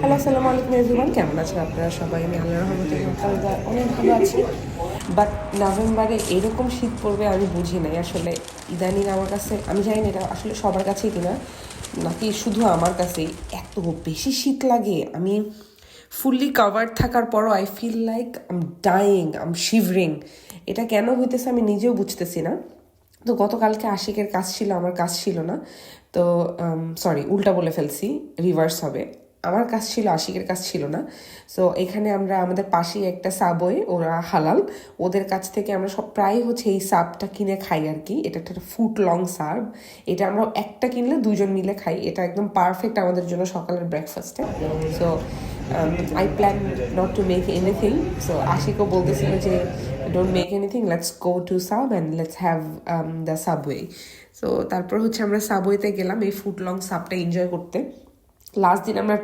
Hello, আসসালামু আলাইকুম everyone. কেমন আছেন আপনারা সবাই? আমি আল্লাহর রহমতে অনেক ভালো আছি। বাট নভেম্বরে এরকম শীত পড়বে আমি বুঝি নাই আসলে। ইদানিং আমার কাছে, আমি জানি না এটা আসলে সবার কাছেই কিনা, নাকি শুধু আমার কাছেই এত বেশি শীত লাগে। আমি ফুললি কাভার্ড থাকার পরও I feel like I'm dying, I'm shivering. এটা কেন হইতেছে আমি নিজেও বুঝতেছি না। তো গতকালকে আশিকের কাজ ছিল, আমার কাজ ছিল না। তো সরি, উল্টা বলে ফেলছি, রিভার্স হবে। আমার কাজ ছিল, আশিকের কাজ ছিল না। সো এখানে আমরা আমাদের পাশেই একটা সাবওয়ে, ওরা হালাল, ওদের কাছ থেকে আমরা সব প্রায় হচ্ছে এই সাবটা কিনে খাই আর কি। এটা একটা ফুট লং সার্ভ। এটা আমরা একটা কিনলে দুজন মিলে খাই। এটা একদম পারফেক্ট আমাদের জন্য সকালের ব্রেকফাস্টে। So I plan not to make anything. So আশিকও বলতেছিল যে don't make anything, let's go to sub and let's have the subway. So তারপর হচ্ছে আমরা সাবওয়েতে গেলাম এই ফুট লং সাবটা এনজয় করতে। লাস্ট দিন আমরা